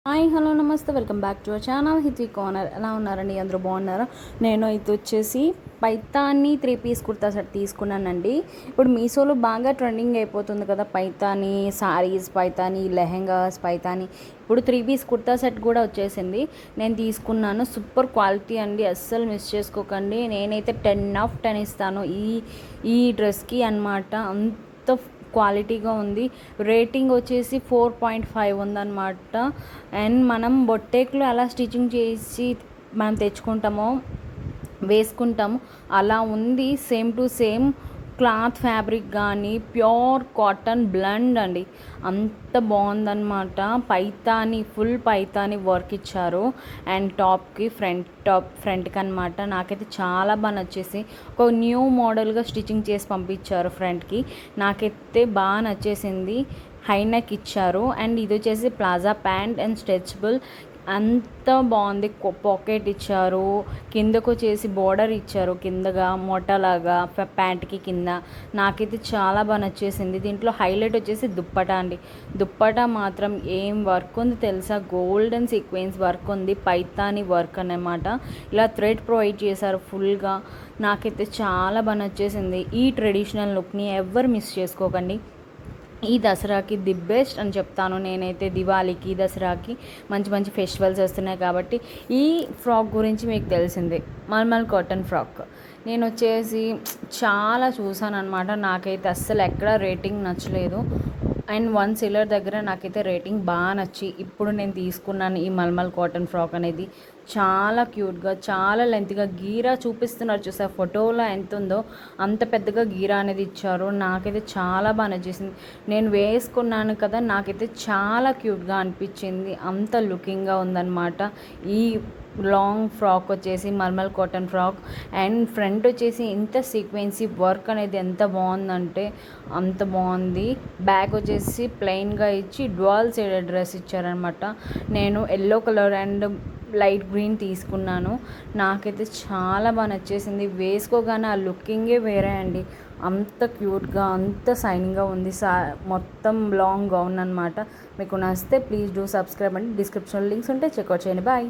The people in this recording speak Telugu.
హాయ్ హలో నమస్తే welcome back to our channel Hithvi corner. ఎలా ఉన్నారండి? అందరూ బాగున్నారా? నేను అయితే వచ్చేసి పైతాని 3 పీస్ కుర్తా సెట్ తీసుకున్నానండి. ఇప్పుడు మీషోలో బాగా ట్రెండింగ్ అయిపోతుంది కదా, పైతాని సారీస్, పైతాని లెహెంగాస్, పైతాని. ఇప్పుడు 3 పీస్ కుర్తా సెట్ కూడా వచ్చేసింది. నేను తీసుకున్నాను. సూపర్ క్వాలిటీ అండి, అస్సలు మిస్ చేసుకోకండి. నేనైతే 10/10 ఇస్తాను ఈ డ్రెస్కి అనమాట. అంత క్వాలిటీగా ఉంది. రేటింగ్ వచ్చేసి 4.5 ఉందన్నమాట. అండ్ మనం బొట్టేకులు ఎలా స్టిచ్చింగ్ చేసి మనం తెచ్చుకుంటామో వేసుకుంటాము అలా ఉంది. Same to same cloth fabric కానీ ప్యూర్ కాటన్ బ్లెండ్ అండి, అంత బాగుందన్నమాట. పైతాని ఫుల్ పైతాని వర్క్ ఇచ్చారు. అండ్ టాప్కి ఫ్రంట్కి అనమాట. నాకైతే చాలా బాగా నచ్చేసి ఒక న్యూ మోడల్గా స్టిచ్చింగ్ చేసి పంపించారు ఫ్రంట్కి. నాకైతే బాగా నచ్చేసింది. హై నెక్ ఇచ్చారు. అండ్ ఇది వచ్చేసి ప్లాజా ప్యాంట్ అండ్ స్ట్రెచబుల్, అంత బాగుంది. పాకెట్ ఇచ్చారు. కిందకు వచ్చేసి బోర్డర్ ఇచ్చారు, కిందగా మొట్టలాగా ప్యాంట్కి కింద. నాకైతే చాలా బాగా నచ్చేసింది. దీంట్లో హైలైట్ వచ్చేసి దుప్పటా అండి. దుప్పటా మాత్రం ఏం వర్క్ ఉంది తెలుసా? గోల్డెన్ సీక్వెన్స్ వర్క్ ఉంది, పైతాని వర్క్ అన్నమాట. ఇలా థ్రెడ్ ప్రొవైడ్ చేశారు ఫుల్గా. నాకైతే చాలా బాగా నచ్చేసింది. ఈ ట్రెడిషనల్ లుక్ని ఎవ్వరు మిస్ చేసుకోకండి. ఈ దసరాకి ది బెస్ట్ అని చెప్తాను నేనైతే. దివాళీకి, దసరాకి మంచి మంచి ఫెస్టివల్స్ వస్తున్నాయి కాబట్టి. ఈ ఫ్రాక్ గురించి మీకు తెలిసిందే, మల్మల్ కాటన్ ఫ్రాక్. నేను వచ్చేసి చాలా చూసాను అనమాట. నాకైతే అస్సలు ఎక్కడ రేటింగ్ నచ్చలేదు. అండ్ వన్ సెల్లర్ దగ్గర నాకైతే రేటింగ్ బాగా నచ్చి ఇప్పుడు నేను తీసుకున్నాను ఈ మల్మల్ కాటన్ ఫ్రాక్ అనేది. చాలా క్యూట్గా, చాలా లెంత్గా గీరా చూపిస్తున్నారు చూసారు ఫోటోలో ఎంత ఉందో అంత పెద్దగా గీరా అనేది ఇచ్చారు. నాకైతే చాలా బాగా నచ్చేసింది. నేను వేసుకున్నాను కదా, నాకైతే చాలా క్యూట్గా అనిపించింది. అంత లుకింగ్గా ఉందన్నమాట. ఈ లాంగ్ ఫ్రాక్ వచ్చేసి మల్మల్ కాటన్ ఫ్రాక్. అండ్ ఫ్రంట్ వచ్చేసి ఇంత సీక్వెన్సీ వర్క్ అనేది ఎంత బాగుందంటే అంత బాగుంది. బ్యాక్ వచ్చేసి ప్లెయిన్గా ఇచ్చి డ్వాల్ షేడెడ్ డ్రెస్ ఇచ్చారనమాట. నేను yellow colour and light green తీసుకున్నాను. నాకైతే చాలా బాగా నచ్చేసింది. వేసుకోగానే ఆ లుకింగే వేరే అండి. అంత క్యూట్గా, అంత షైనింగ్గా ఉంది. మొత్తం లాంగ్ గౌన్ అనమాట. మీకు నచ్చితే ప్లీజ్ డూ సబ్స్క్రైబ్ అండి. డిస్క్రిప్షన్లో లింక్స్ ఉంటే చెక్అవుట్ చేయండి. బాయ్.